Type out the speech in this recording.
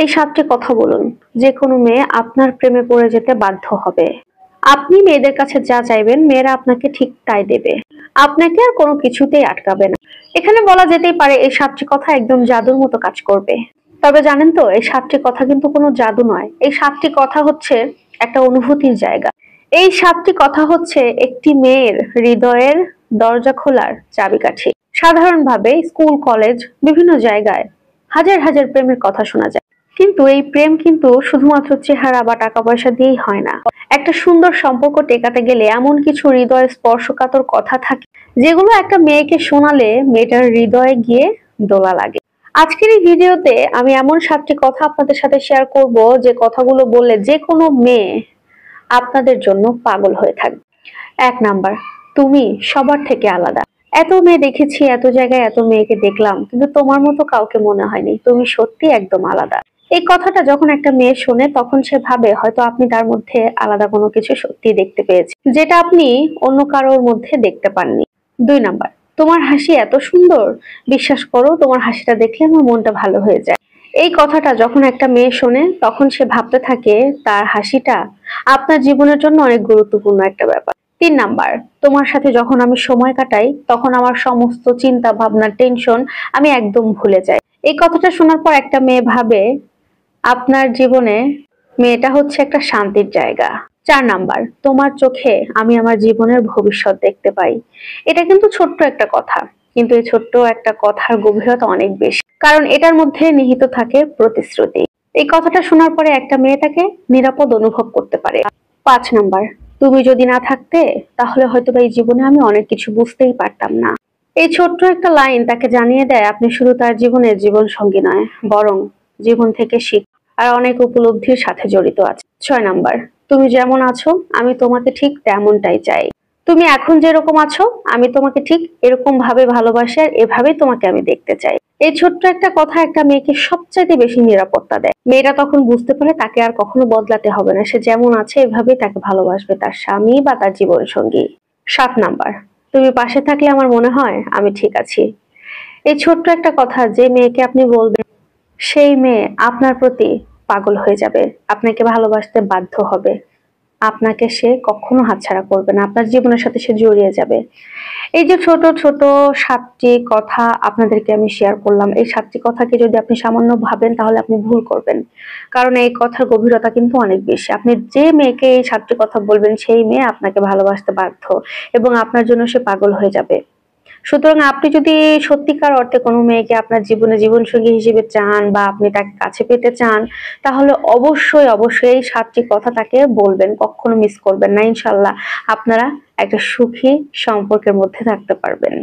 এই ৭টি কথা বলুন, যে কোনো মেয়ে আপনার প্রেমে পড়ে যেতে বাধ্য হবে। আপনি মেয়েদের কাছে যা চাইবেন, মেয়েরা আপনাকে ঠিক তাই দেবে। আপনাকে আর কোনো কিছুতেই আটকাবে না। এখানে বলা যেতেই পারে এই ৭টি কথা একদম জাদুর মতো কাজ করবে। তবে জানেন তো, এই ৭টি কথা কিন্তু কোনো জাদু নয়। এই ৭টি কথা হচ্ছে একটা অনুভূতির জায়গা। এই ৭টি কথা হচ্ছে একটি মেয়ের হৃদয়ের দরজা খোলার চাবিকাঠি। সাধারণভাবে স্কুল, কলেজ, বিভিন্ন জায়গায় হাজার হাজার প্রেমের কথা শোনা যায়, কিন্তু এই প্রেম কিন্তু শুধুমাত্র চেহারা বা টাকা পয়সা দিয়েই হয় না। একটা সুন্দর সম্পর্ক টেকাতে গেলে এমন কিছু হৃদয় স্পর্শকাতর কথা থাকে, যেগুলো একটা মেয়েকে শোনালে মেয়েটার হৃদয়ে গিয়ে দোলা লাগে। আজকের এই ভিডিওতে আমি এমন ৭টি কথা আপনাদের সাথে শেয়ার করব, যে কথাগুলো বললে যে কোনো মেয়ে আপনাদের জন্য পাগল হয়ে থাকবে। ১ নাম্বার, তুমি সবার থেকে আলাদা। এত মেয়ে দেখেছি, এত জায়গায় এত মেয়েকে দেখলাম, কিন্তু তোমার মতো কাউকে মনে হয়নি। তুমি সত্যি একদম আলাদা। এই কথাটা যখন একটা মেয়ে শোনে, তখন সে ভাবে হয়তো আপনি তার মধ্যে আলাদা কোনো কিছু সত্যি দেখতে পেয়েছেন, যেটা আপনি অন্য কারোর মধ্যে দেখতে পাননি। ২ নাম্বার, তোমার হাসি এত সুন্দর, বিশ্বাস করো তোমার হাসিটা দেখলে আমার মনটা ভালো হয়ে যায়। এই কথাটা যখন একটা মেয়ে শোনে, তখন সে ভাবতে থাকে তার হাসিটা আপনার জীবনের জন্য অনেক গুরুত্বপূর্ণ একটা ব্যাপার। ৩ নাম্বার, তোমার সাথে যখন আমি সময় কাটাই, তখন আমার সমস্ত চিন্তা ভাবনা, টেনশন আমি একদম ভুলে যাই। এই কথাটা শোনার পর একটা মেয়ে ভাবে আপনার জীবনে মেয়েটা হচ্ছে একটা শান্তির জায়গা। ৪ নাম্বার, তোমার চোখে আমি আমার জীবনের ভবিষ্যৎ দেখতে পাই। এটা কিন্তু ছোট্ট একটা কথা, কিন্তু এই ছোট্ট একটা কথার গভীরতা অনেক বেশি, কারণ এটার মধ্যে নিহিত থাকে প্রতিশ্রুতি। এই কথাটা শোনার পরে একটা মেয়ে তাকে নিরাপদ অনুভব করতে পারে। ৫ নাম্বার, তুমি যদি না থাকতে, তাহলে হয়তোবা এই জীবনে আমি অনেক কিছু বুঝতেই পারতাম না। এই ছোট্ট একটা লাইন তাকে জানিয়ে দেয় আপনি শুধু তার জীবনের জীবন সঙ্গী নয়, বরং জীবন থেকে আর অনেক উপলব্ধির সাথে জড়িত আছে। ৬ নাম্বার, তুমি যেমন আছো আমি তোমাকে ঠিক তেমনটাই চাই। তুমি এখন যেরকম আছো আমি তোমাকে ঠিক এরকম ভাবে ভালোবাসি, আর এভাবেই তোমাকে আমি দেখতে চাই। এই ছোট্ট একটা কথা একটা মেয়েকে সবচাইতে বেশি নিরাপত্তা দেয়। মেয়েটা তখন বুঝতে পারে তাকে আর কখনো বদলাতে হবে না, সে যেমন আছে এভাবেই তাকে ভালোবাসবে তার স্বামী বা তার জীবন সঙ্গী। ৭ নাম্বার, তুমি পাশে থাকলে আমার মনে হয় আমি ঠিক আছি। এই ছোট্ট একটা কথা যে মেয়েকে আপনি বলবেন, সেই মেয়ে আপনার প্রতি পাগল হয়ে যাবে, আপনাকে ভালোবাসতে বাধ্য হবে। আপনাকে সে কখনো হাতছাড়া করবে না, আপনার জীবনের সাথে সে জড়িয়ে যাবে। এই যে ছোট ছোট ৭টি কথা আপনাদেরকে আমি শেয়ার করলাম, এই ৭টি কথাকে যদি আপনি সামান্য ভাবেন, তাহলে আপনি ভুল করবেন। কারণ এই কথার গভীরতা কিন্তু অনেক বেশি। আপনি যে মেয়েকে এই ৭টি কথা বলবেন, সেই মেয়ে আপনাকে ভালোবাসতে বাধ্য, এবং আপনার জন্য সে পাগল হয়ে যাবে। সুতরাং আপনি যদি সত্যিকার অর্থে কোনো মেয়েকে আপনার জীবনে জীবনসঙ্গী হিসেবে চান, বা আপনি তাকে কাছে পেতে চান, তাহলে অবশ্যই অবশ্যই এই ৭টি কথা তাকে বলবেন, কখনো মিস করবেন না। ইনশাআল্লাহ আপনারা একটা সুখী সম্পর্কের মধ্যে থাকতে পারবেন।